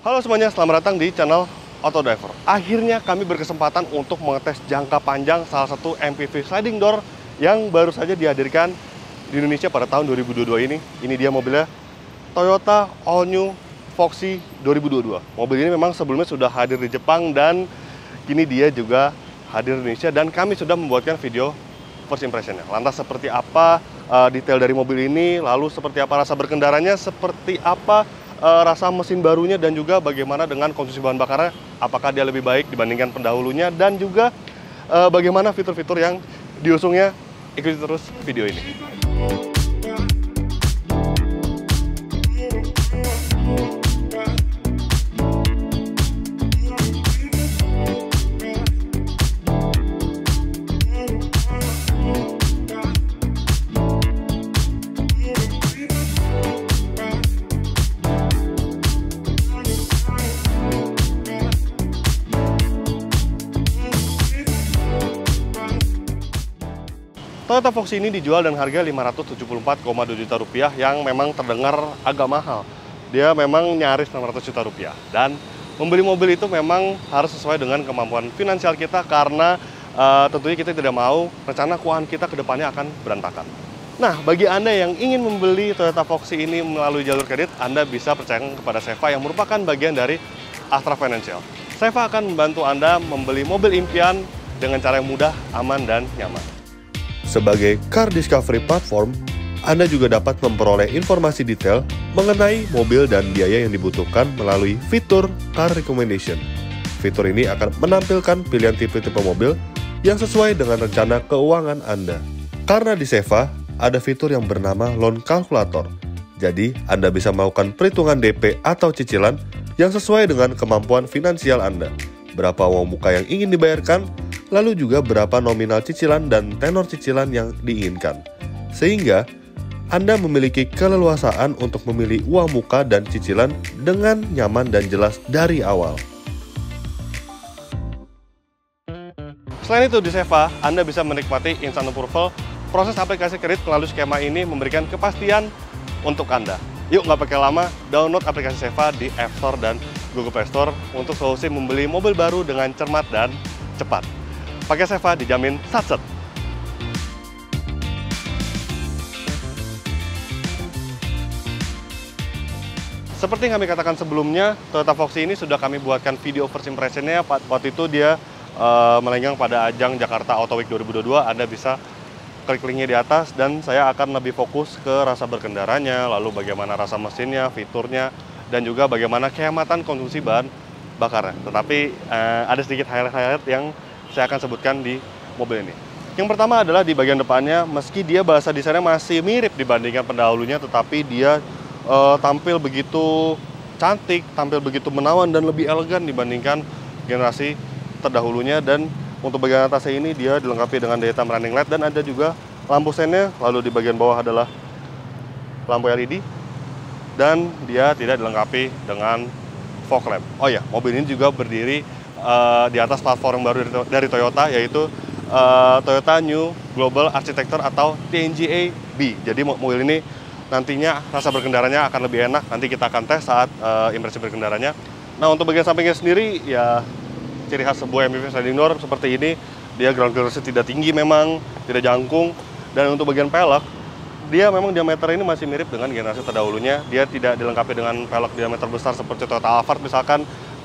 Halo semuanya, selamat datang di channel Autodriver. Akhirnya kami berkesempatan untuk mengetes jangka panjang salah satu MPV sliding door yang baru saja dihadirkan di Indonesia pada tahun 2022 ini. Ini dia mobilnya, Toyota All New Foxy 2022. Mobil ini memang sebelumnya sudah hadir di Jepang dan kini dia juga hadir di Indonesia dan kami sudah membuatkan video first impression-nya. Lantas seperti apa detail dari mobil ini, lalu seperti apa rasa berkendaranya, seperti apa rasa mesin barunya, dan juga bagaimana dengan konsumsi bahan bakarnya, apakah dia lebih baik dibandingkan pendahulunya, dan juga bagaimana fitur-fitur yang diusungnya. Ikuti terus video ini. Toyota Foxy ini dijual dengan harga Rp574,2 juta yang memang terdengar agak mahal. Dia memang nyaris Rp600 juta. Dan membeli mobil itu memang harus sesuai dengan kemampuan finansial kita karena tentunya kita tidak mau rencana keuangan kita ke depannya akan berantakan. Nah, bagi Anda yang ingin membeli Toyota Foxy ini melalui jalur kredit, Anda bisa percaya kepada Seva yang merupakan bagian dari Astra Financial. Seva akan membantu Anda membeli mobil impian dengan cara yang mudah, aman, dan nyaman. Sebagai car discovery platform, Anda juga dapat memperoleh informasi detail mengenai mobil dan biaya yang dibutuhkan melalui fitur Car Recommendation. Fitur ini akan menampilkan pilihan tipe-tipe mobil yang sesuai dengan rencana keuangan Anda. Karena di Seva, ada fitur yang bernama Loan Calculator. Jadi, Anda bisa melakukan perhitungan DP atau cicilan yang sesuai dengan kemampuan finansial Anda. Berapa uang muka yang ingin dibayarkan, lalu juga berapa nominal cicilan dan tenor cicilan yang diinginkan. Sehingga, Anda memiliki keleluasaan untuk memilih uang muka dan cicilan dengan nyaman dan jelas dari awal. Selain itu, di Seva, Anda bisa menikmati instant approval. Proses aplikasi kredit melalui skema ini memberikan kepastian untuk Anda. Yuk, nggak pakai lama, download aplikasi Seva di App Store dan Google Play Store untuk solusi membeli mobil baru dengan cermat dan cepat. Pakai Seva dijamin satset. Seperti yang kami katakan sebelumnya, Toyota Foxy ini sudah kami buatkan video first impression-nya. Waktu itu dia melenggang pada ajang Jakarta Auto Week 2022. Anda bisa klik linknya di atas dan saya akan lebih fokus ke rasa berkendaranya, lalu bagaimana rasa mesinnya, fiturnya, dan juga bagaimana kehematan konsumsi bahan bakarnya. Tetapi ada sedikit highlight yang saya akan sebutkan di mobil ini. Yang pertama adalah di bagian depannya, meski dia bahasa desainnya masih mirip dibandingkan pendahulunya, tetapi dia tampil begitu cantik, tampil begitu menawan dan lebih elegan dibandingkan generasi terdahulunya. Dan untuk bagian atasnya ini dia dilengkapi dengan daytime running light dan ada juga lampu sennya. Lalu di bagian bawah adalah lampu LED dan dia tidak dilengkapi dengan fog lamp. Oh ya, mobil ini juga berdiri di atas platform baru dari Toyota, yaitu Toyota New Global Architecture atau TNGA B. Jadi mobil ini nantinya rasa berkendaranya akan lebih enak. Nanti kita akan tes saat impresi berkendaranya. Nah, untuk bagian sampingnya sendiri, ya ciri khas sebuah MPV sliding door seperti ini. Dia ground clearance tidak tinggi memang, tidak jangkung. Dan untuk bagian pelek, dia memang diameter ini masih mirip dengan generasi terdahulunya. Dia tidak dilengkapi dengan pelek diameter besar seperti Toyota Alphard misalkan.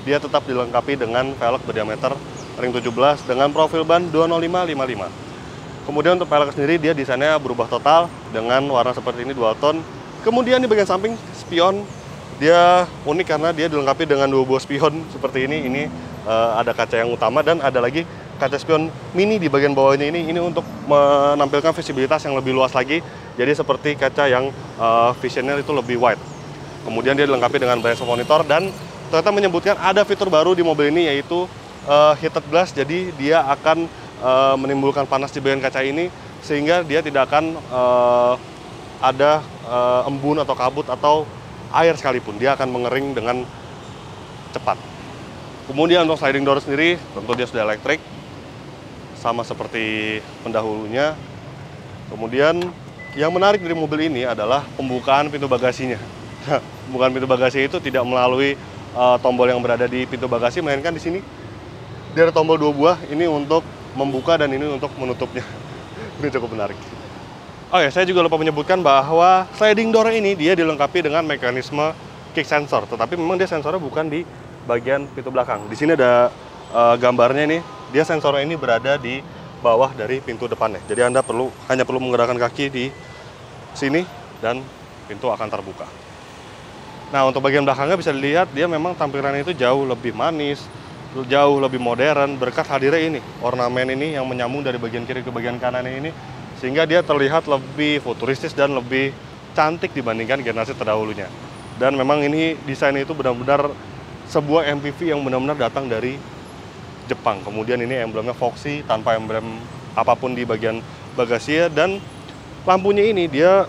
Dia tetap dilengkapi dengan velg berdiameter ring 17 dengan profil ban 205/55. Kemudian untuk velg sendiri dia desainnya berubah total dengan warna seperti ini dual tone. Kemudian di bagian samping spion dia unik karena dia dilengkapi dengan dua buah spion seperti ini. Ini ada kaca yang utama dan ada lagi kaca spion mini di bagian bawahnya ini untuk menampilkan visibilitas yang lebih luas lagi. Jadi seperti kaca yang visionnya itu lebih wide. Kemudian dia dilengkapi dengan blind spot monitor dan Toyota menyebutkan ada fitur baru di mobil ini, yaitu heated glass. Jadi dia akan menimbulkan panas di bagian kaca ini sehingga dia tidak akan ada embun atau kabut atau air sekalipun. Dia akan mengering dengan cepat. Kemudian untuk sliding door sendiri tentu dia sudah elektrik sama seperti pendahulunya. Kemudian yang menarik dari mobil ini adalah pembukaan pintu bagasinya. Pembukaan pintu bagasi itu tidak melalui tombol yang berada di pintu bagasi, melainkan di sini dia ada tombol 2 buah, ini untuk membuka dan ini untuk menutupnya. Ini cukup menarik. Oh ya, saya juga lupa menyebutkan bahwa sliding door ini dia dilengkapi dengan mekanisme kick sensor, tetapi memang dia sensornya bukan di bagian pintu belakang. Di sini ada gambarnya nih, dia sensornya ini berada di bawah dari pintu depannya. Jadi Anda hanya perlu menggerakkan kaki di sini dan pintu akan terbuka. Nah, untuk bagian belakangnya bisa dilihat dia memang tampilannya itu jauh lebih manis, jauh lebih modern berkat hadirnya ini, ornamen ini yang menyambung dari bagian kiri ke bagian kanan ini, sehingga dia terlihat lebih futuristis dan lebih cantik dibandingkan generasi terdahulunya. Dan memang ini desainnya itu benar-benar sebuah MPV yang benar-benar datang dari Jepang. Kemudian ini emblemnya Foxy tanpa emblem apapun di bagian bagasinya, dan lampunya ini dia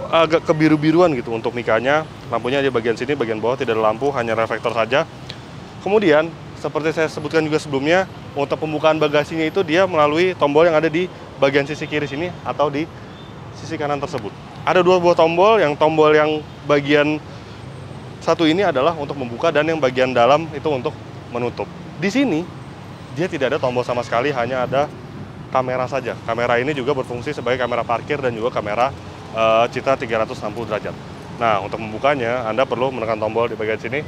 agak kebiru-biruan gitu untuk mikanya. Lampunya di bagian sini, bagian bawah tidak ada lampu, hanya reflektor saja. Kemudian seperti saya sebutkan juga sebelumnya, untuk pembukaan bagasinya itu dia melalui tombol yang ada di bagian sisi kiri sini atau di sisi kanan tersebut. Ada 2 buah tombol, yang tombol yang bagian satu ini adalah untuk membuka dan yang bagian dalam itu untuk menutup. Di sini dia tidak ada tombol sama sekali, hanya ada kamera saja. Kamera ini juga berfungsi sebagai kamera parkir dan juga kamera citra 360 derajat. Nah, untuk membukanya Anda perlu menekan tombol di bagian sini.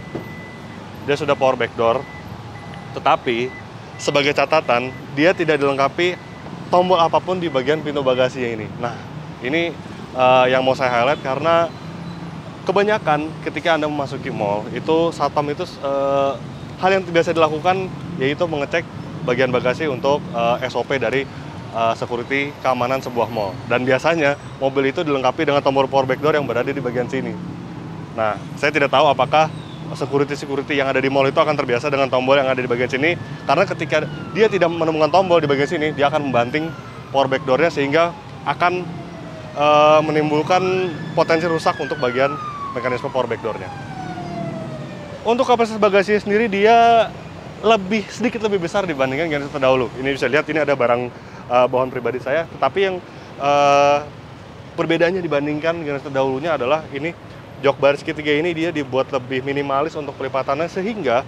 Dia sudah power back door, tetapi sebagai catatan dia tidak dilengkapi tombol apapun di bagian pintu bagasinya ini. Nah, ini yang mau saya highlight karena kebanyakan ketika Anda memasuki mall itu satpam itu hal yang biasa dilakukan yaitu mengecek bagian bagasi untuk SOP dari security keamanan sebuah mall. Dan biasanya mobil itu dilengkapi dengan tombol power back door yang berada di bagian sini. Nah, saya tidak tahu apakah security yang ada di mall itu akan terbiasa dengan tombol yang ada di bagian sini, karena ketika dia tidak menemukan tombol di bagian sini, dia akan membanting power back door-nya sehingga akan menimbulkan potensi rusak untuk bagian mekanisme power back door-nya. Untuk kapasitas bagasinya sendiri dia sedikit lebih besar dibandingkan generasi terdahulu. Ini bisa lihat, ini ada barang bawaan pribadi saya, tetapi yang perbedaannya dibandingkan generasi terdahulunya adalah ini jok baris ketiga ini dia dibuat lebih minimalis untuk pelipatannya, sehingga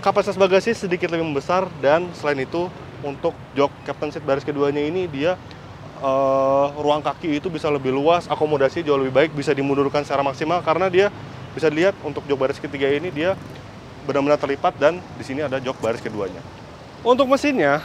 kapasitas bagasi sedikit lebih membesar. Dan selain itu untuk jok captain seat baris keduanya ini dia ruang kaki itu bisa lebih luas, akomodasi jauh lebih baik, bisa dimundurkan secara maksimal karena dia bisa dilihat untuk jok baris ketiga ini dia benar-benar terlipat, dan di sini ada jok baris keduanya. Untuk mesinnya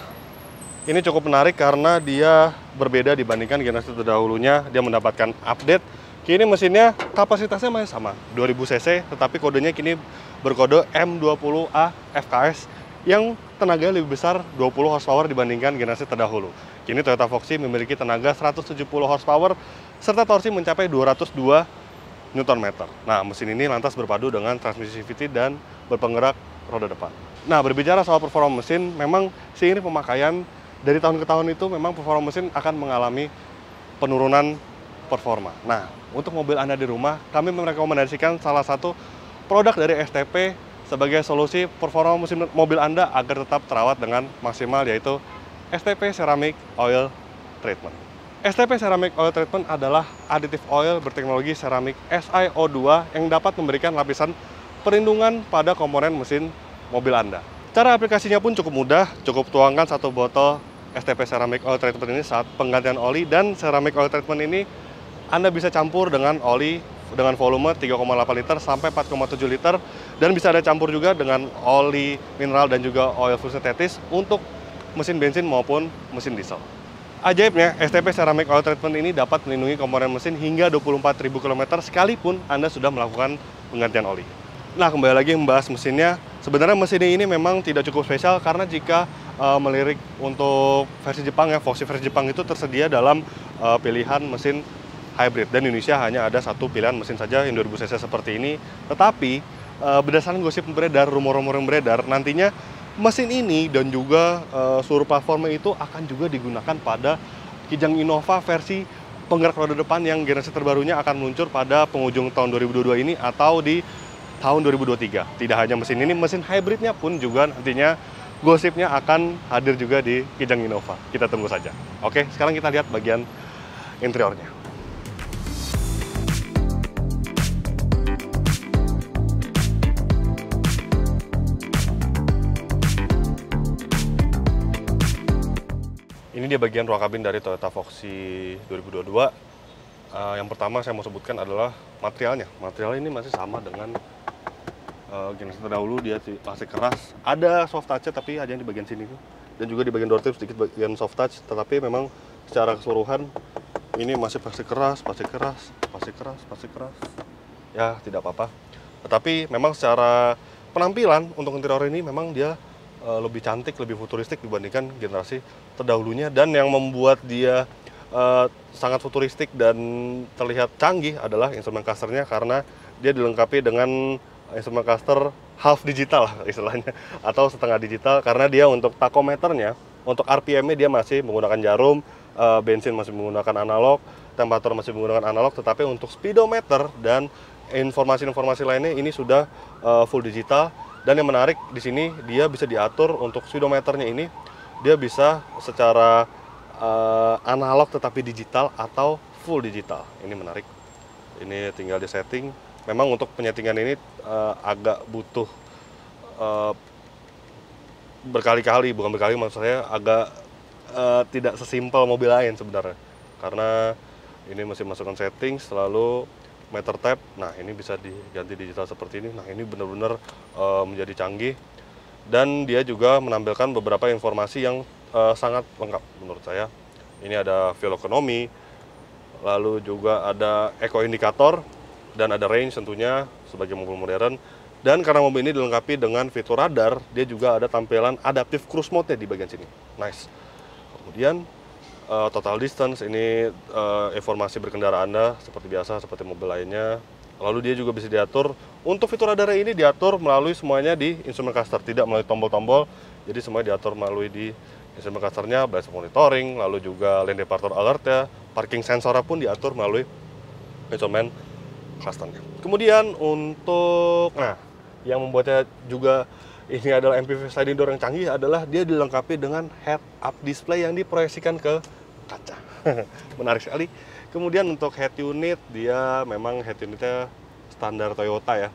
ini cukup menarik karena dia berbeda dibandingkan generasi terdahulunya. Dia mendapatkan update. Kini mesinnya kapasitasnya masih sama, 2000 cc, tetapi kodenya kini berkode M20A FKS yang tenaga lebih besar 20 horsepower dibandingkan generasi terdahulu. Kini Toyota Foxy memiliki tenaga 170 horsepower serta torsi mencapai 202 Nm. Nah, mesin ini lantas berpadu dengan transmisi CVT dan berpenggerak roda depan. Nah, berbicara soal performa mesin, memang seiring pemakaian dari tahun ke tahun itu memang performa mesin akan mengalami penurunan performa. Nah, untuk mobil Anda di rumah, kami merekomendasikan salah satu produk dari STP sebagai solusi performa mesin mobil Anda agar tetap terawat dengan maksimal, yaitu STP Ceramic Oil Treatment. STP Ceramic Oil Treatment adalah aditif oil berteknologi ceramic SiO2 yang dapat memberikan lapisan perlindungan pada komponen mesin mobil Anda. Cara aplikasinya pun cukup mudah, cukup tuangkan 1 botol STP Ceramic Oil Treatment ini saat penggantian oli, dan Ceramic Oil Treatment ini Anda bisa campur dengan oli dengan volume 3,8 liter sampai 4,7 liter, dan bisa ada campur juga dengan oli mineral dan juga oil full synthesis untuk mesin bensin maupun mesin diesel. Ajaibnya, STP Ceramic Oil Treatment ini dapat melindungi komponen mesin hingga 24.000 km sekalipun Anda sudah melakukan penggantian oli. Nah, kembali lagi membahas mesinnya. Sebenarnya mesin ini memang tidak cukup spesial karena jika melirik untuk versi Jepang ya, Foxy versi Jepang itu tersedia dalam pilihan mesin hybrid, dan Indonesia hanya ada satu pilihan mesin saja yang 2000 cc seperti ini. Tetapi berdasarkan gosip beredar, rumor-rumor yang beredar, nantinya mesin ini dan juga seluruh platformnya itu akan juga digunakan pada Kijang Innova versi penggerak roda depan yang generasi terbarunya akan meluncur pada penghujung tahun 2022 ini atau di tahun 2023. Tidak hanya mesin ini, mesin hybridnya pun juga nantinya gosipnya akan hadir juga di Kijang Innova. Kita tunggu saja. Oke, sekarang kita lihat bagian interiornya. Ini dia bagian ruang kabin dari Toyota Foxy 2022. Yang pertama saya mau sebutkan adalah materialnya. Material ini masih sama dengan generasi terdahulu, dia masih keras. Ada soft touch tapi ada yang di bagian sini tuh. Dan juga di bagian door trim sedikit bagian soft touch, tetapi memang secara keseluruhan ini masih pasti keras. Ya, tidak apa-apa. Tetapi memang secara penampilan untuk interior ini memang dia lebih cantik, lebih futuristik dibandingkan generasi terdahulunya, dan yang membuat dia sangat futuristik dan terlihat canggih adalah instrumen clusternya, karena dia dilengkapi dengan instrumen cluster half digital lah istilahnya, atau setengah digital, karena dia untuk takometernya, untuk RPM-nya dia masih menggunakan jarum, bensin masih menggunakan analog, temperatur masih menggunakan analog, tetapi untuk speedometer dan informasi-informasi lainnya ini sudah full digital. Dan yang menarik di sini dia bisa diatur untuk speedometernya ini, dia bisa secara analog tetapi digital atau full digital. Ini menarik. Ini tinggal di setting. Memang untuk penyetingan ini agak butuh berkali-kali, bukan berkali, maksud saya agak tidak sesimpel mobil lain sebenarnya. Karena ini masih masukkan setting, selalu meter tab. Nah, ini bisa diganti digital seperti ini. Nah, ini benar-benar menjadi canggih, dan dia juga menampilkan beberapa informasi yang sangat lengkap menurut saya. Ini ada fuel economy, lalu juga ada eco indikator, dan ada range tentunya sebagai mobil modern. Dan karena mobil ini dilengkapi dengan fitur radar, dia juga ada tampilan adaptive cruise mode-nya di bagian sini. Nice. Kemudian total distance, ini informasi berkendara Anda seperti biasa, seperti mobil lainnya. Lalu dia juga bisa diatur, untuk fitur radar ini diatur melalui semuanya di instrumen cluster, tidak melalui tombol-tombol. Jadi semuanya diatur melalui di instrumen clusternya, blind spot monitoring, lalu juga lane departure alert ya, parking sensornya pun diatur melalui instrumen clusternya. Kemudian untuk, yang membuatnya juga ini adalah MPV sliding door yang canggih adalah dia dilengkapi dengan head-up display yang diproyeksikan ke kaca. Menarik sekali. Kemudian untuk head unit, dia memang head unitnya standar Toyota ya.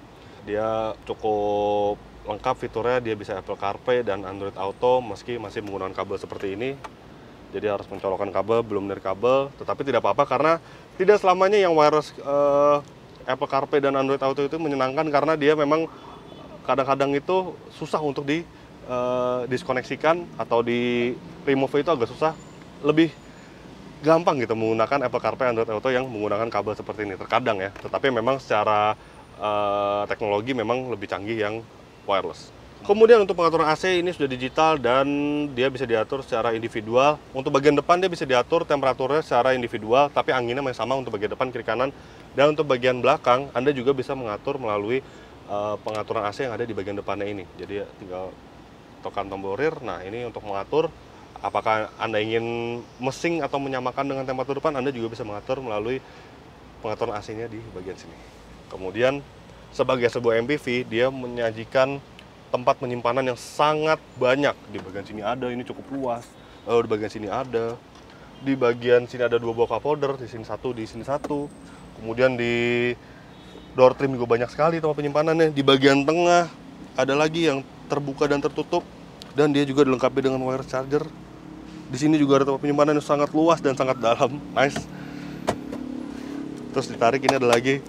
Dia cukup lengkap fiturnya, dia bisa Apple CarPlay dan Android Auto meski masih menggunakan kabel seperti ini. Jadi harus mencolokkan kabel, belum dari kabel, tetapi tidak apa-apa karena tidak selamanya yang wireless Apple CarPlay dan Android Auto itu menyenangkan, karena dia memang kadang-kadang itu susah untuk diskoneksikan atau di remove itu agak susah. Lebih gampang gitu menggunakan Apple CarPlay, Android Auto yang menggunakan kabel seperti ini terkadang ya. Tetapi memang secara teknologi memang lebih canggih yang wireless. Kemudian untuk pengaturan AC ini sudah digital dan dia bisa diatur secara individual. Untuk bagian depan dia bisa diatur temperaturnya secara individual, tapi anginnya masih sama untuk bagian depan, kiri, kanan. Dan untuk bagian belakang Anda juga bisa mengatur melalui pengaturan AC yang ada di bagian depannya ini. Jadi tinggal tekan tombol rear. Nah, ini untuk mengatur apakah Anda ingin mesing atau menyamakan dengan temperatur depan, Anda juga bisa mengatur melalui pengaturan AC-nya di bagian sini. Kemudian sebagai sebuah MPV, dia menyajikan tempat penyimpanan yang sangat banyak. Di bagian sini ada, ini cukup luas. Lalu di bagian sini ada. Di bagian sini ada 2 buah cup holder, di sini satu, di sini satu. Kemudian di door trim juga banyak sekali tempat penyimpanannya. Di bagian tengah ada lagi yang terbuka dan tertutup, dan dia juga dilengkapi dengan wire charger. Di sini juga ada tempat penyimpanan yang sangat luas dan sangat dalam. Nice. Terus ditarik, ini ada lagi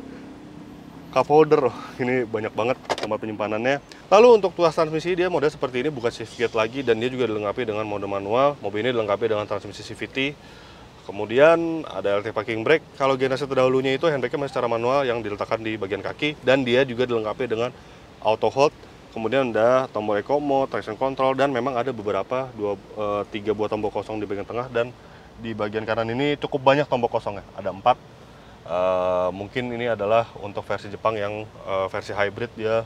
cup holder. Ini banyak banget tempat penyimpanannya. Lalu untuk tuas transmisi dia mode seperti ini, bukan shift gear lagi, dan dia juga dilengkapi dengan mode manual. Mobil ini dilengkapi dengan transmisi CVT. Kemudian ada electric parking brake. Kalau generasi terdahulunya itu handbrake masih secara manual yang diletakkan di bagian kaki, dan dia juga dilengkapi dengan auto hold. Kemudian ada tombol eco mode, traction control, dan memang ada beberapa 3 buah tombol kosong di bagian tengah, dan di bagian kanan ini cukup banyak tombol kosongnya, ada 4. Mungkin ini adalah untuk versi Jepang yang versi hybrid, dia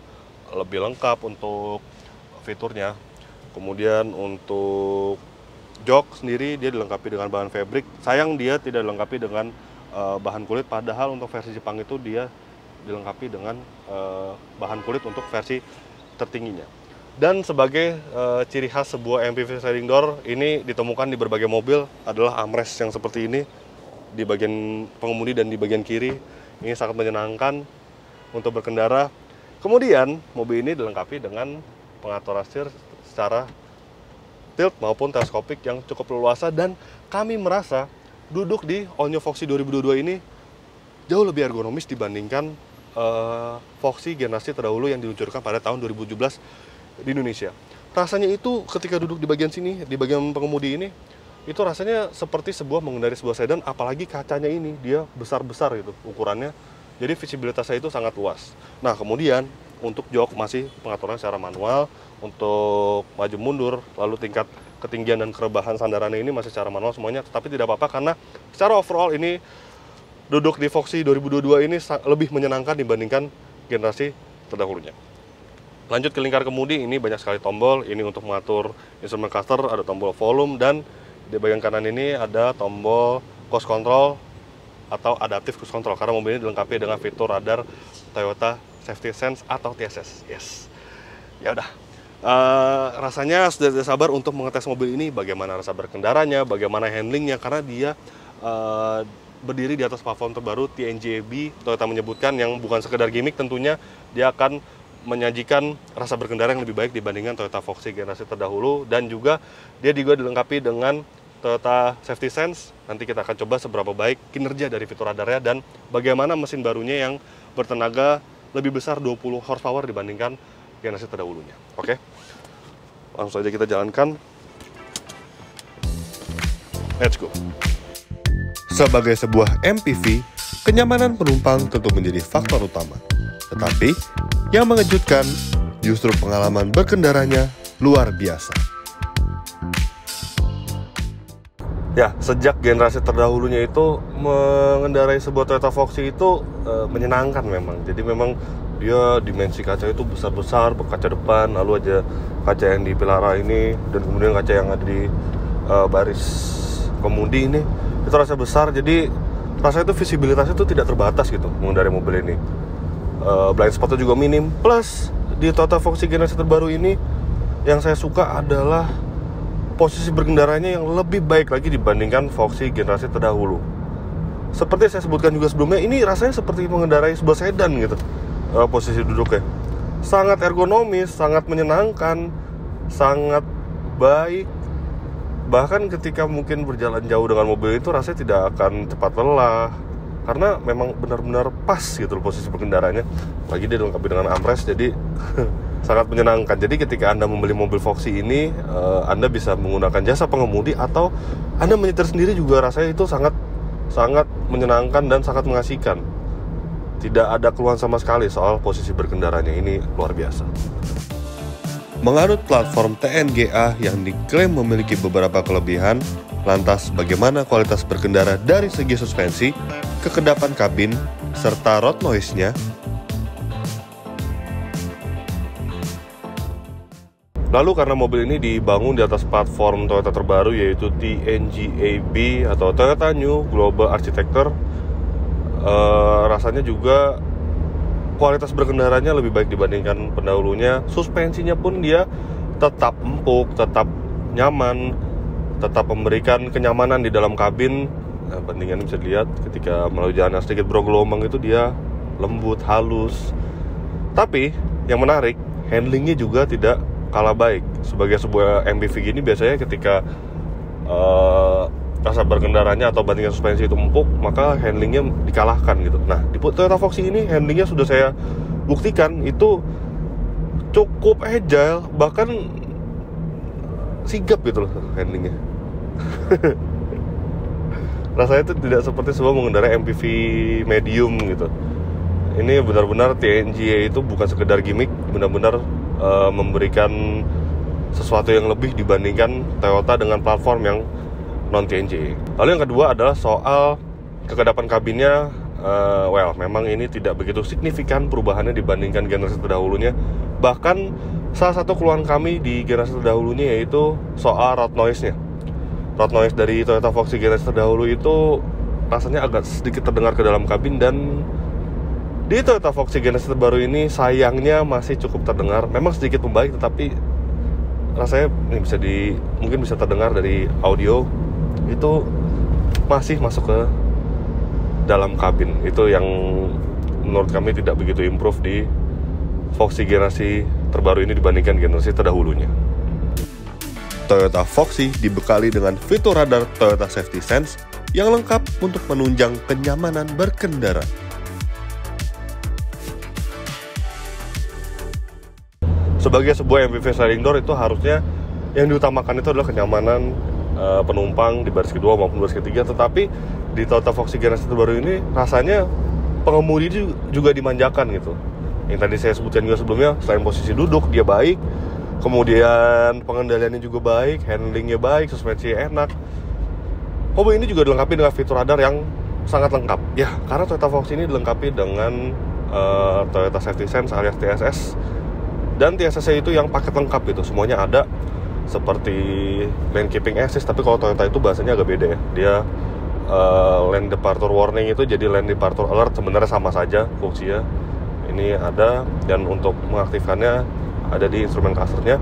lebih lengkap untuk fiturnya. Kemudian untuk jok sendiri dia dilengkapi dengan bahan fabric. Sayang dia tidak dilengkapi dengan bahan kulit, padahal untuk versi Jepang itu dia dilengkapi dengan bahan kulit untuk versi tertingginya. Dan sebagai ciri khas sebuah MPV sliding door ini ditemukan di berbagai mobil adalah armrest yang seperti ini di bagian pengemudi dan di bagian kiri. Ini sangat menyenangkan untuk berkendara. Kemudian mobil ini dilengkapi dengan pengaturan setir secara tilt maupun teleskopik yang cukup leluasa, dan kami merasa duduk di All New Foxy 2022 ini jauh lebih ergonomis dibandingkan Foxy generasi terdahulu yang diluncurkan pada tahun 2017 di Indonesia. Rasanya itu ketika duduk di bagian sini, di bagian pengemudi ini, itu rasanya seperti mengendari sebuah sedan, apalagi kacanya ini dia besar-besar gitu ukurannya. Jadi visibilitasnya itu sangat luas. Nah, kemudian untuk jok masih pengaturan secara manual, untuk maju mundur, lalu tingkat ketinggian dan kerebahan sandarannya ini masih secara manual semuanya, tetapi tidak apa-apa karena secara overall ini duduk di Foxy 2022 ini lebih menyenangkan dibandingkan generasi terdahulunya. Lanjut ke lingkar kemudi, ini banyak sekali tombol. Ini untuk mengatur instrument cluster, ada tombol volume, dan di bagian kanan ini ada tombol coast control atau adaptive cruise control, karena mobil ini dilengkapi dengan fitur radar Toyota Safety Sense atau TSS. Yes. Ya udah. Rasanya sudah tidak sabar untuk mengetes mobil ini, bagaimana rasa berkendaranya, bagaimana handlingnya, karena dia berdiri di atas platform terbaru TNGA-B. Toyota menyebutkan yang bukan sekedar gimmick, tentunya dia akan menyajikan rasa berkendara yang lebih baik dibandingkan Toyota Foxy generasi terdahulu, dan juga dia juga dilengkapi dengan Toyota Safety Sense. Nanti kita akan coba seberapa baik kinerja dari fitur radarnya dan bagaimana mesin barunya yang bertenaga lebih besar 20 horsepower dibandingkan generasi terdahulunya. Oke, langsung saja kita jalankan. Let's go. Sebagai sebuah MPV, kenyamanan penumpang tentu menjadi faktor utama. Tetapi, yang mengejutkan justru pengalaman berkendaranya luar biasa. Ya, sejak generasi terdahulunya itu mengendarai sebuah Toyota Foxy itu menyenangkan memang. Jadi memang dia dimensi kaca itu besar-besar, berkaca depan, lalu aja kaca yang di pilara ini, dan kemudian kaca yang ada di baris kemudi ini, itu rasa besar. Jadi rasanya itu visibilitasnya itu tidak terbatas gitu mengendarai mobil ini. Blind spotnya juga minim. Plus di Toyota Foxy generasi terbaru ini yang saya suka adalah posisi berkendaranya yang lebih baik lagi dibandingkan Foxy generasi terdahulu. Seperti saya sebutkan juga sebelumnya, ini rasanya seperti mengendarai sebuah sedan gitu. Posisi duduknya sangat ergonomis, sangat menyenangkan, sangat baik. Bahkan ketika mungkin berjalan jauh dengan mobil itu rasanya tidak akan cepat lelah, karena memang benar-benar pas gitu posisi berkendaranya. Lagi dia dilengkapi dengan armrest, jadi sangat menyenangkan. Jadi ketika Anda membeli mobil Foxy ini, Anda bisa menggunakan jasa pengemudi atau Anda menyetir sendiri juga rasanya itu sangat menyenangkan dan sangat mengasihkan. Tidak ada keluhan sama sekali soal posisi berkendaranya, ini luar biasa. Menganut platform TNGA yang diklaim memiliki beberapa kelebihan, lantas bagaimana kualitas berkendara dari segi suspensi, kekedapan kabin, serta road noise-nya? Lalu karena mobil ini dibangun di atas platform Toyota terbaru yaitu TNGA-B atau Toyota New Global Architecture, rasanya juga kualitas berkendaranya lebih baik dibandingkan pendahulunya. Suspensinya pun dia tetap empuk, tetap nyaman, tetap memberikan kenyamanan di dalam kabin. Nah, bandingannya bisa dilihat ketika melalui jalan yang sedikit bergelombang itu dia lembut, halus. Tapi yang menarik, handlingnya juga tidak kalah baik. Sebagai sebuah MPV gini biasanya ketika rasa berkendaranya atau bandingan suspensi itu empuk, maka handlingnya dikalahkan gitu. Nah, di Toyota Foxy ini handlingnya sudah saya buktikan itu cukup agile, bahkan sigap gitu loh handlingnya. Rasanya itu tidak seperti sebuah mengendarai MPV medium gitu. Ini benar-benar TNGA itu bukan sekedar gimmick, benar-benar memberikan sesuatu yang lebih dibandingkan Toyota dengan platform yang non TNGA. Lalu yang kedua adalah soal kekedapan kabinnya. Memang ini tidak begitu signifikan perubahannya dibandingkan generasi terdahulunya. Bahkan salah satu keluhan kami di generasi terdahulunya yaitu soal road noise-nya. Road noise dari Toyota Foxy generasi terdahulu itu rasanya agak sedikit terdengar ke dalam kabin, dan di Toyota Foxy generasi terbaru ini sayangnya masih cukup terdengar. Memang sedikit membaik, tetapi rasanya ini mungkin bisa terdengar dari audio itu masih masuk ke dalam kabin. Itu yang menurut kami tidak begitu improve di Foxy generasi terbaru ini dibandingkan generasi terdahulunya. Toyota Foxy dibekali dengan fitur radar Toyota Safety Sense yang lengkap untuk menunjang kenyamanan berkendara. Sebagai sebuah MPV sliding door itu harusnya yang diutamakan itu adalah kenyamanan penumpang di baris kedua maupun baris ketiga, tetapi di Toyota Foxy generasi terbaru ini rasanya pengemudi juga dimanjakan gitu. Yang tadi saya sebutkan juga sebelumnya, selain posisi duduk dia baik, kemudian pengendaliannya juga baik, handlingnya baik, suspensinya enak. Mobil ini juga dilengkapi dengan fitur radar yang sangat lengkap. Ya, karena Toyota Foxy ini dilengkapi dengan Toyota Safety Sense alias TSS. Dan TSS itu yang paket lengkap gitu, semuanya ada. Seperti lane keeping assist, tapi kalau Toyota itu bahasanya agak beda ya. Dia lane departure warning itu jadi lane departure alert, sebenarnya sama saja fungsinya. Ini ada, dan untuk mengaktifkannya ada di instrumen clusternya.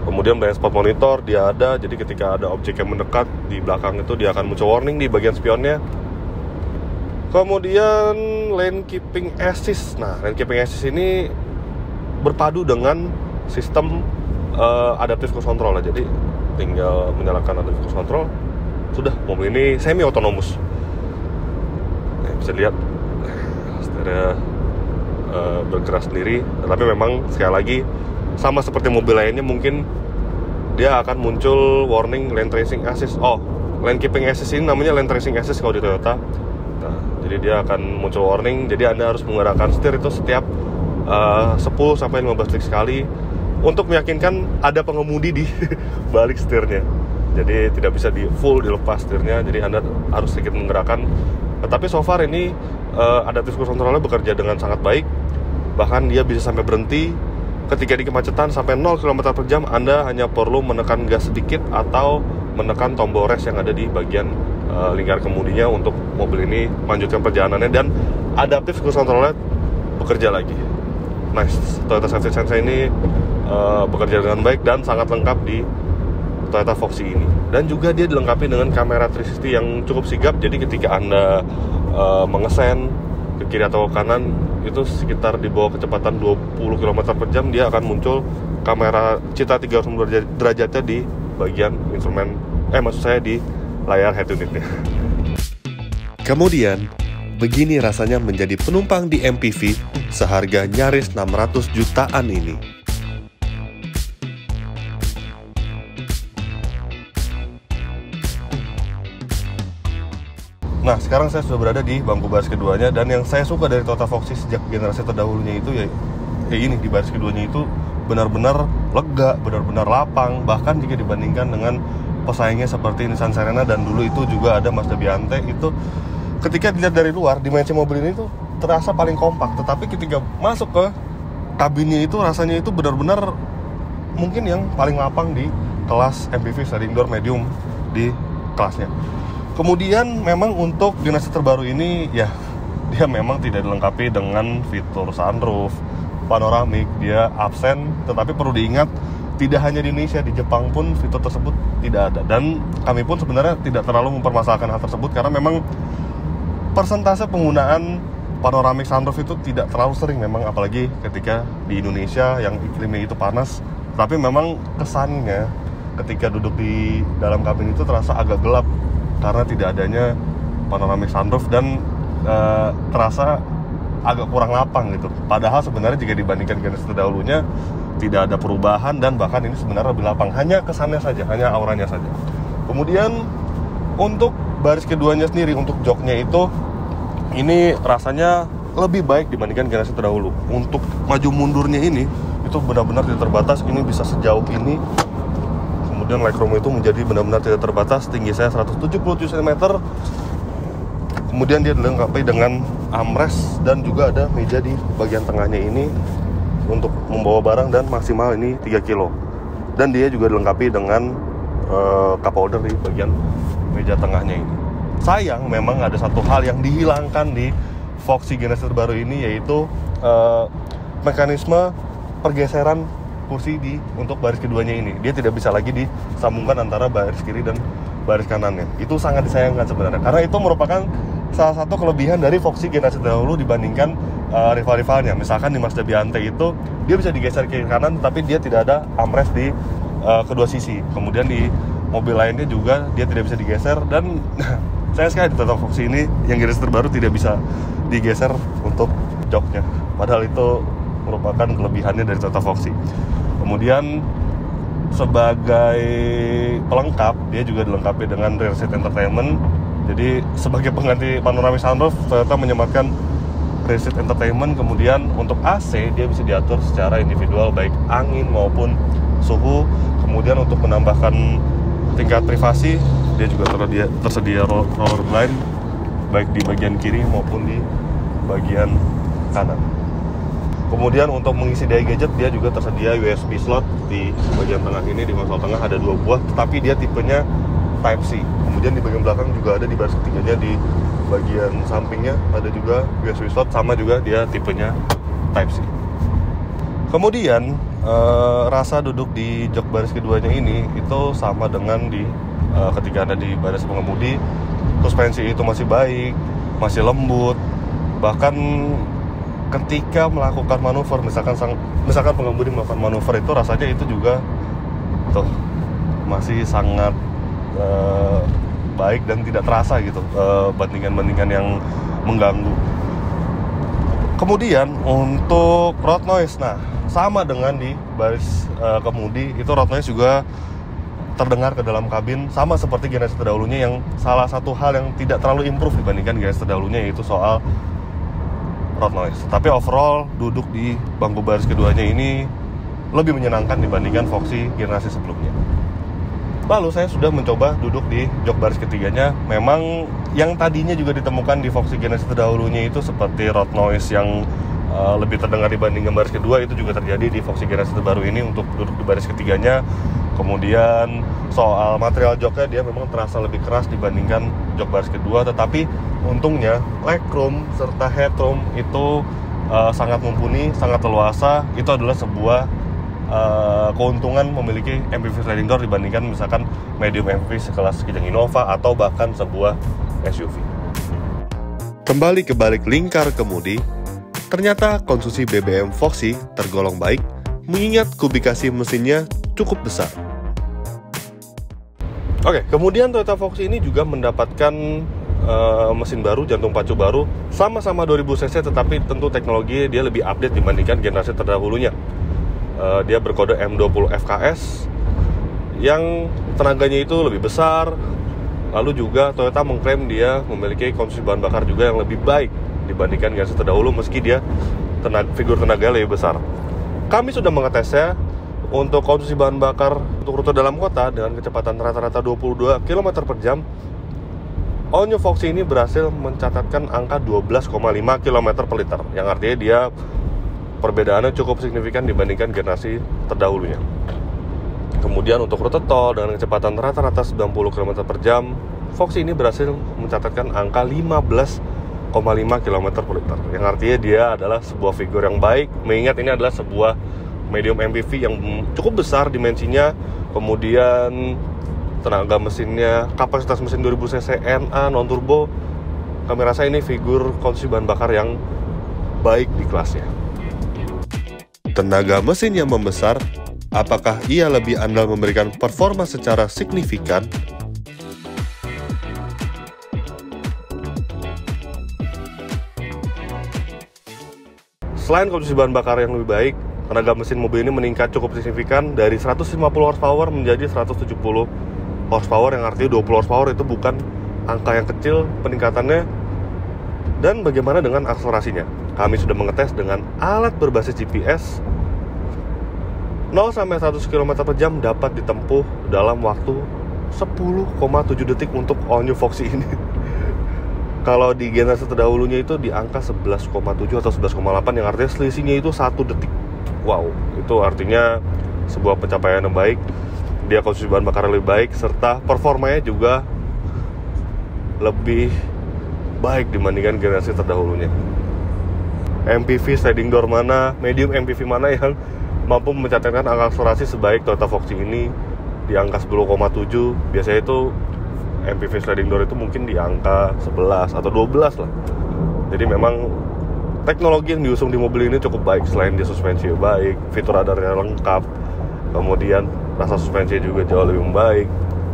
Kemudian blind spot monitor dia ada, jadi ketika ada objek yang mendekat di belakang itu dia akan muncul warning di bagian spionnya. Kemudian lane keeping assist. Nah, lane keeping assist ini berpadu dengan sistem adaptive cruise control lah. Jadi tinggal menyalakan adaptive cruise control, sudah mobil ini semi otonomus. Bisa lihat secara bergerak sendiri. Tapi memang sekali lagi sama seperti mobil lainnya, mungkin dia akan muncul warning lane tracing assist. Lane keeping assist ini namanya lane tracing assist kalau di Toyota. Nah, jadi dia akan muncul warning. Jadi Anda harus menggerakkan setir itu setiap 10-15 detik sekali untuk meyakinkan ada pengemudi di balik setirnya. Jadi tidak bisa full dilepas setirnya, jadi Anda harus sedikit menggerakkan. Tetapi so far ini adaptive cruise control-nya bekerja dengan sangat baik. Bahkan dia bisa sampai berhenti ketika di kemacetan sampai 0 km per jam. Anda hanya perlu menekan gas sedikit atau menekan tombol rest yang ada di bagian lingkar kemudinya untuk mobil ini melanjutkan perjalanannya, dan adaptive cruise control-nya bekerja lagi. Nice. Toyota Safety Sense ini bekerja dengan baik dan sangat lengkap di Toyota Foxy ini. Dan juga dia dilengkapi dengan kamera 360 yang cukup sigap. Jadi ketika Anda mengesen ke kiri atau ke kanan, itu sekitar di bawah kecepatan 20 km per jam, dia akan muncul kamera citra 360 derajatnya di bagian instrumen, maksud saya di layar head unitnya. Kemudian, begini rasanya menjadi penumpang di MPV seharga nyaris 600 jutaan ini. Nah, sekarang saya sudah berada di bangku baris keduanya, dan yang saya suka dari Toyota Foxy sejak generasi terdahulunya itu ya ini, di baris keduanya itu benar-benar lega, benar-benar lapang. Bahkan jika dibandingkan dengan pesaingnya seperti Nissan Serena dan dulu itu juga ada Mazda Biante, itu ketika dilihat dari luar, dimensi mobil ini tuh terasa paling kompak. Tetapi ketika masuk ke kabinnya itu rasanya itu benar-benar mungkin yang paling lapang di kelas MPV sliding door medium di kelasnya. Kemudian memang untuk generasi terbaru ini ya, dia memang tidak dilengkapi dengan fitur sunroof, panoramik, dia absen. Tetapi perlu diingat, tidak hanya di Indonesia, di Jepang pun fitur tersebut tidak ada. Dan kami pun sebenarnya tidak terlalu mempermasalahkan hal tersebut, karena memang persentase penggunaan panoramik sunroof itu tidak terlalu sering memang, apalagi ketika di Indonesia yang iklimnya itu panas. Tapi memang kesannya ketika duduk di dalam kabin itu terasa agak gelap karena tidak adanya panoramik sunroof, dan terasa agak kurang lapang gitu. Padahal sebenarnya jika dibandingkan generasi terdahulunya tidak ada perubahan, dan bahkan ini sebenarnya lebih lapang. Hanya kesannya saja, hanya auranya saja. Kemudian untuk baris keduanya sendiri, untuk joknya itu ini rasanya lebih baik dibandingkan generasi terdahulu. Untuk maju mundurnya ini itu benar-benar tidak terbatas. Ini bisa sejauh ini. Kemudian legroom itu menjadi benar-benar tidak terbatas. Tinggi saya 177 cm. Kemudian dia dilengkapi dengan armrest, dan juga ada meja di bagian tengahnya ini untuk membawa barang, dan maksimal ini 3 kilo. Dan dia juga dilengkapi dengan cup holder di bagian meja tengahnya ini. Sayang memang ada satu hal yang dihilangkan di Foxy generasi terbaru ini, yaitu mekanisme pergeseran kursi untuk baris keduanya ini. Dia tidak bisa lagi disambungkan antara baris kiri dan baris kanannya. Itu sangat disayangkan sebenarnya, karena itu merupakan salah satu kelebihan dari Foxy generasi terdahulu dibandingkan rival-rivalnya. Misalkan di Mazda Biante itu dia bisa digeser kiri kanan, tapi dia tidak ada armrest di kedua sisi. Kemudian di mobil lainnya juga dia tidak bisa digeser, dan saya sekali di Toyota Foxy ini yang generasi terbaru tidak bisa digeser untuk joknya. Padahal itu merupakan kelebihannya dari Toyota Foxy. Kemudian sebagai pelengkap dia juga dilengkapi dengan rear seat entertainment. Jadi sebagai pengganti panoramic sunroof, Toyota menyematkan rear seat entertainment. Kemudian untuk AC dia bisa diatur secara individual, baik angin maupun suhu. Kemudian untuk menambahkan tingkat privasi dia juga tersedia roller blind baik di bagian kiri maupun di bagian kanan. Kemudian untuk mengisi daya gadget dia juga tersedia USB slot di bagian tengah ini. Di konsol tengah ada 2 buah, tetapi dia tipenya Type C. Kemudian di bagian belakang juga ada, di baris ketiganya di bagian sampingnya ada juga USB slot, sama juga dia tipenya Type C. Kemudian rasa duduk di jok baris keduanya ini itu sama dengan di ketika ada di baris pengemudi. Suspensi itu masih baik, masih lembut. Bahkan ketika melakukan manuver, misalkan pengemudi melakukan manuver itu rasanya itu juga masih sangat baik dan tidak terasa gitu, bandingan yang mengganggu. Kemudian untuk road noise, nah sama dengan di baris kemudi, itu road noise juga terdengar ke dalam kabin, sama seperti generasi terdahulunya, yang salah satu hal yang tidak terlalu improve dibandingkan generasi terdahulunya yaitu soal road noise. Tapi overall duduk di bangku baris keduanya ini lebih menyenangkan dibandingkan Foxy generasi sebelumnya. Lalu saya sudah mencoba duduk di jok baris ketiganya. Memang yang tadinya juga ditemukan di Foxy generasi terdahulunya itu seperti road noise yang lebih terdengar dibandingkan baris kedua, itu juga terjadi di Foxy generasi terbaru ini untuk duduk di baris ketiganya. Kemudian soal material joknya dia memang terasa lebih keras dibandingkan jok baris kedua, tetapi untungnya legroom serta headroom itu sangat mumpuni, sangat leluasa. Itu adalah sebuah keuntungan memiliki MPV sliding door dibandingkan misalkan medium MPV sekelas Kijang Innova atau bahkan sebuah SUV. Kembali ke balik lingkar kemudi, ternyata konsumsi BBM Foxy tergolong baik mengingat kubikasi mesinnya cukup besar. Oke, kemudian Toyota Foxy ini juga mendapatkan mesin baru, jantung pacu baru, sama-sama 2000 cc, tetapi tentu teknologi dia lebih update dibandingkan generasi terdahulunya. Dia berkode M20 FKS yang tenaganya itu lebih besar. Lalu juga Toyota mengklaim dia memiliki konsumsi bahan bakar juga yang lebih baik dibandingkan generasi terdahulu, meski dia figur tenaga lebih besar. Kami sudah mengetesnya untuk konsumsi bahan bakar untuk rute dalam kota dengan kecepatan rata-rata 22 km per jam. All New Foxy ini berhasil mencatatkan angka 12,5 km per liter, yang artinya dia perbedaannya cukup signifikan dibandingkan generasi terdahulunya. Kemudian untuk rute tol dengan kecepatan rata-rata 90 km per jam, Foxy ini berhasil mencatatkan angka 15,5 km per liter, yang artinya dia adalah sebuah figur yang baik, mengingat ini adalah sebuah medium MPV yang cukup besar dimensinya. Kemudian tenaga mesinnya, kapasitas mesin 2000 cc NA non turbo. Kami rasa ini figur konsumsi bahan bakar yang baik di kelasnya. Tenaga mesin yang membesar, apakah ia lebih andal memberikan performa secara signifikan? Selain konsumsi bahan bakar yang lebih baik, tenaga mesin mobil ini meningkat cukup signifikan dari 150 horsepower menjadi 170 horsepower, yang artinya 20 horsepower itu bukan angka yang kecil peningkatannya. Dan bagaimana dengan akselerasinya? Kami sudah mengetes dengan alat berbasis GPS. 0 sampai 100 km per jam dapat ditempuh dalam waktu 10,7 detik untuk All New Foxy ini. Kalau di generasi terdahulunya itu di angka 11,7 atau 11,8, yang artinya selisihnya itu 1 detik. Wow, itu artinya sebuah pencapaian yang baik. Dia konsumsi bahan bakar lebih baik, serta performanya juga lebih baik dibandingkan generasi terdahulunya. MPV sliding door mana, medium MPV mana yang mampu mencatatkan angka akselerasi sebaik Toyota Foxy ini di angka 10,7. Biasanya itu MPV sliding door itu mungkin di angka 11 atau 12 lah. Jadi memang teknologi yang diusung di mobil ini cukup baik. Selain dia suspensi baik, fitur radarnya lengkap, kemudian rasa suspensi juga jauh lebih membaik,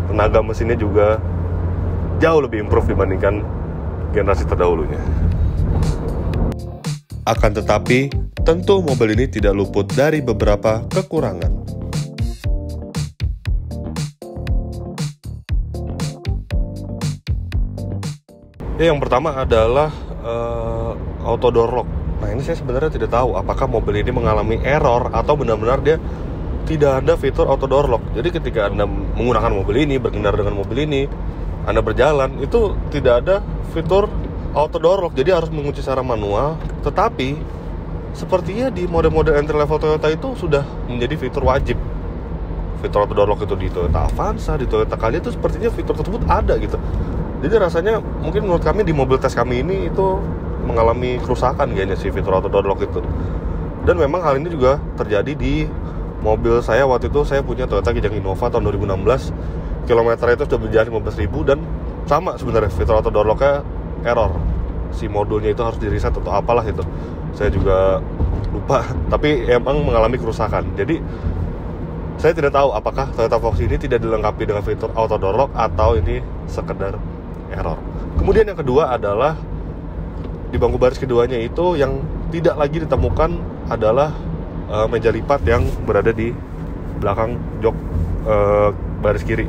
tenaga mesinnya juga jauh lebih improve dibandingkan generasi terdahulunya. Akan tetapi, tentu mobil ini tidak luput dari beberapa kekurangan. Ya, yang pertama adalah auto door lock. Nah, ini saya sebenarnya tidak tahu apakah mobil ini mengalami error atau benar-benar dia tidak ada fitur auto door lock. Jadi ketika Anda menggunakan mobil ini, berkendara dengan mobil ini, Anda berjalan, itu tidak ada fitur auto door lock. Jadi harus mengunci secara manual. Tetapi sepertinya di model-model entry level Toyota itu sudah menjadi fitur wajib. Fitur auto door lock itu di Toyota Avanza, di Toyota Calya itu sepertinya fitur tersebut ada gitu. Jadi rasanya mungkin menurut kami di mobil tes kami ini itu mengalami kerusakan kayaknya si fitur auto door lock itu. Dan memang hal ini juga terjadi di mobil saya waktu itu. Saya punya Toyota Kijang Innova tahun 2016. Kilometernya itu sudah berjalan 15.000 dan sama sebenarnya fitur auto door lock-nya error. Si modulnya itu harus di-reset atau apalah itu. Saya juga lupa, tapi emang mengalami kerusakan. Jadi saya tidak tahu apakah Toyota Fox ini tidak dilengkapi dengan fitur auto door lock atau ini sekedar error. Kemudian yang kedua adalah di bangku baris keduanya itu yang tidak lagi ditemukan adalah meja lipat yang berada di belakang jok baris kiri.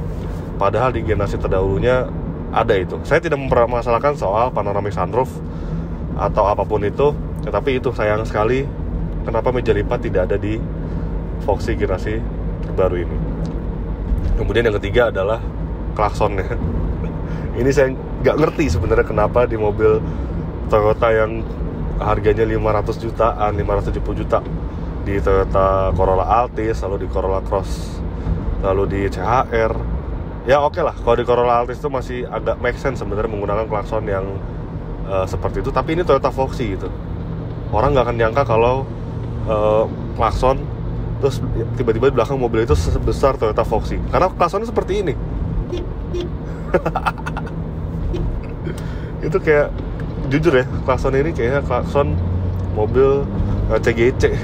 Padahal di generasi terdahulunya ada itu. Saya tidak mempermasalahkan soal panoramic sunroof atau apapun itu, tetapi itu sayang sekali kenapa meja lipat tidak ada di Foxy generasi terbaru ini. Kemudian yang ketiga adalah klaksonnya. Ini saya nggak ngerti sebenarnya kenapa di mobil Toyota yang harganya 500 jutaan, 570 juta, di Toyota Corolla Altis, lalu di Corolla Cross, lalu di CHR, ya oke lah, kalau di Corolla Altis itu masih agak make sense sebenarnya menggunakan klakson yang seperti itu. Tapi ini Toyota Foxy gitu, orang nggak akan nyangka kalau klakson terus tiba-tiba di belakang mobil itu sebesar Toyota Foxy, karena klaksonnya seperti ini. Itu kayak, jujur ya, klakson ini kayaknya klakson mobil CGC.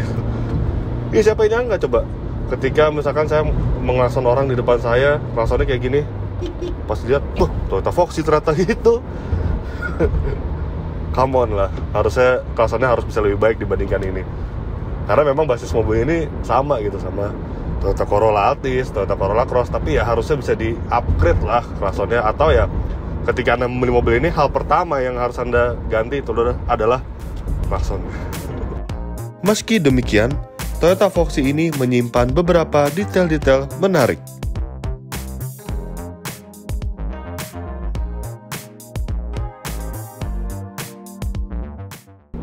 Iya, siapa yang nyangka coba ketika misalkan saya mengelakson orang di depan saya, klaksonnya kayak gini. Pas lihat, wah, Toyota Foxy ternyata gitu. Come on lah, harusnya klaksonnya harus bisa lebih baik dibandingkan ini. Karena memang basis mobil ini sama gitu, sama Toyota Corolla Altis, Toyota Corolla Cross. Tapi ya harusnya bisa di-upgrade lah klaksonnya. Atau ya ketika Anda membeli mobil ini, hal pertama yang harus Anda ganti itu adalah klaksonnya. Meski demikian, Toyota Foxy ini menyimpan beberapa detail-detail menarik.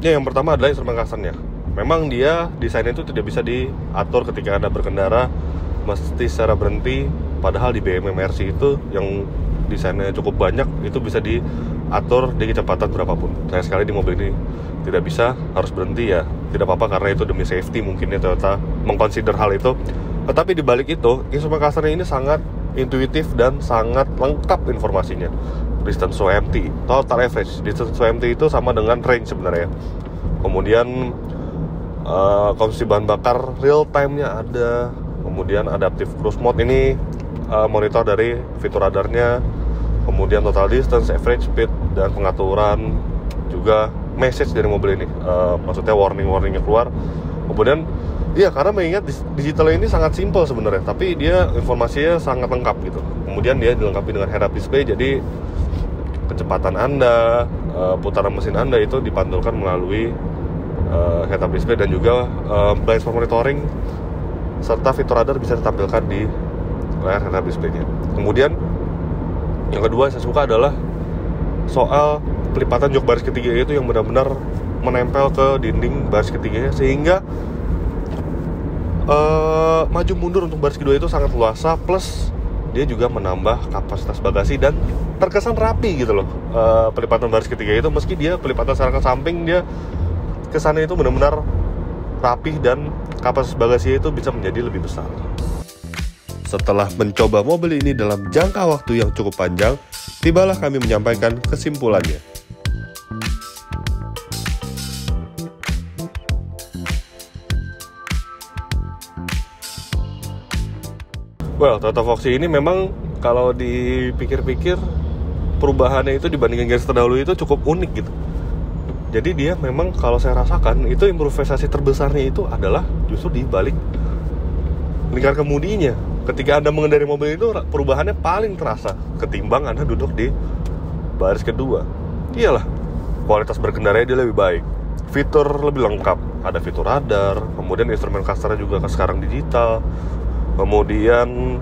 Ya, yang pertama adalah instrumen klaksonnya. Memang dia desainnya itu tidak bisa diatur ketika Anda berkendara, mesti secara berhenti. Padahal di BMW Mercy itu yang desainnya cukup banyak, itu bisa diatur di kecepatan berapapun. Sayang sekali di mobil ini tidak bisa, harus berhenti ya. Tidak apa-apa karena itu demi safety, mungkin ya Toyota mengconsider hal itu. Tetapi di balik itu, instrumen klaksonnya ini sangat intuitif dan sangat lengkap informasinya. Distance to empty, total average. Distance to empty itu sama dengan range sebenarnya. Kemudian konsumsi bahan bakar real time-nya ada. Kemudian adaptive cruise mode ini monitor dari fitur radarnya. Kemudian total distance, average speed, dan pengaturan juga message dari mobil ini. Maksudnya warning-warningnya keluar. Kemudian iya, karena mengingat digital ini sangat simple sebenarnya, tapi dia informasinya sangat lengkap gitu. Kemudian dia dilengkapi dengan head-up display, jadi kecepatan Anda, putaran mesin Anda itu dipantulkan melalui head-up display, dan juga blind spot monitoring serta fitur radar bisa ditampilkan di layar head-up display-nya. Kemudian yang kedua yang saya suka adalah soal pelipatan jok baris ketiga itu yang benar-benar menempel ke dinding baris ketiganya, sehingga maju mundur untuk baris kedua itu sangat luasa, plus dia juga menambah kapasitas bagasi dan terkesan rapi gitu loh. Pelipatan baris ketiga itu, meski dia pelipatan secara ke samping, dia kesannya itu benar-benar rapih dan kapasitas bagasinya itu bisa menjadi lebih besar. Setelah mencoba mobil ini dalam jangka waktu yang cukup panjang, tibalah kami menyampaikan kesimpulannya. Well, Toyota Foxy ini memang kalau dipikir-pikir perubahannya itu dibandingkan generasi terdahulu itu cukup unik gitu. Jadi dia memang kalau saya rasakan itu improvisasi terbesarnya itu adalah justru di balik lingkar kemudinya. Ketika Anda mengendarai mobil itu perubahannya paling terasa ketimbang Anda duduk di baris kedua. Iyalah, kualitas berkendaranya dia lebih baik. Fitur lebih lengkap, ada fitur radar, kemudian instrumen clusternya juga sekarang digital, kemudian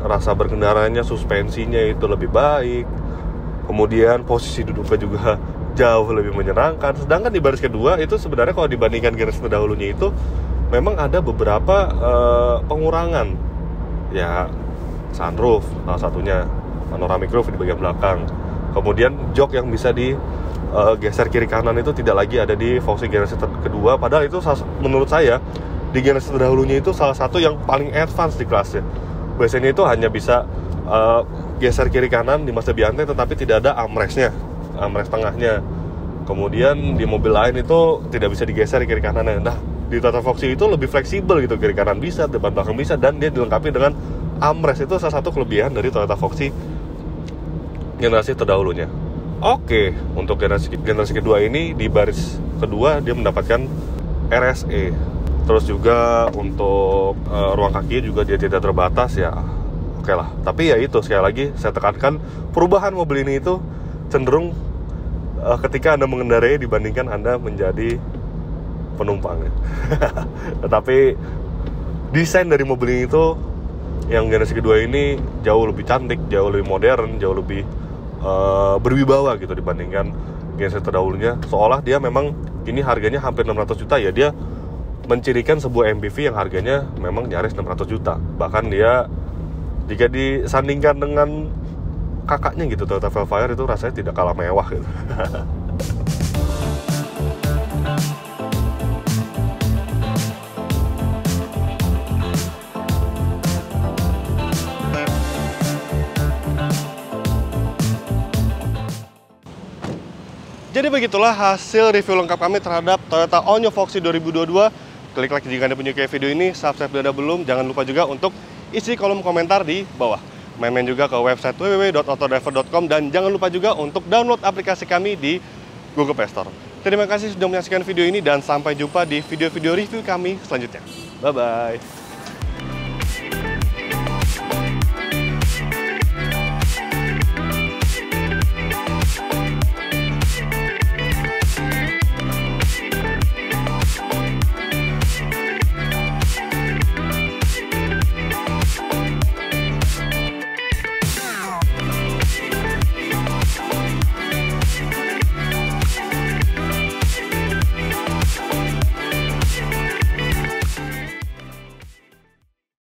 rasa berkendaranya, suspensinya itu lebih baik, kemudian posisi duduknya juga jauh lebih menyenangkan. Sedangkan di baris kedua itu sebenarnya kalau dibandingkan generasi terdahulunya itu memang ada beberapa pengurangan, ya sunroof salah satunya, panoramic roof di bagian belakang, kemudian jok yang bisa di geser kiri kanan itu tidak lagi ada di Foxy generasi kedua. Padahal itu menurut saya di generasi terdahulunya itu salah satu yang paling advance di kelasnya. Biasanya itu hanya bisa geser kiri kanan di mas lebih antai, tetapi tidak ada armrestnya, armrest tengahnya. Kemudian di mobil lain itu tidak bisa digeser kiri kanannya. Nah, di Toyota Foxy itu lebih fleksibel gitu, kiri kanan bisa, depan belakang bisa, dan dia dilengkapi dengan armrest. Itu salah satu kelebihan dari Toyota Foxy generasi terdahulunya. Oke, untuk generasi kedua ini di baris kedua dia mendapatkan RSE. Terus juga untuk ruang kakinya juga dia tidak terbatas ya. Oke lah. Tapi ya itu sekali lagi saya tekankan, perubahan mobil ini itu cenderung ketika Anda mengendarai dibandingkan Anda menjadi penumpang ya. Tetapi desain dari mobil ini itu yang generasi kedua ini jauh lebih cantik, jauh lebih modern, jauh lebih berwibawa gitu dibandingkan generasi terdahulunya. Seolah dia memang ini harganya hampir 600 juta ya, dia mencirikan sebuah MPV yang harganya memang nyaris 600 juta. Bahkan dia jika disandingkan dengan kakaknya gitu, Toyota Velfire, itu rasanya tidak kalah mewah gitu. Jadi begitulah hasil review lengkap kami terhadap Toyota Onyo Foxy 2022. Klik like jika Anda menyukai video ini, subscribe jika Anda belum. Jangan lupa juga untuk isi kolom komentar di bawah. Main-main juga ke website www.autodriver.com, dan jangan lupa juga untuk download aplikasi kami di Google Play Store. Terima kasih sudah menyaksikan video ini dan sampai jumpa di video-video review kami selanjutnya. Bye-bye.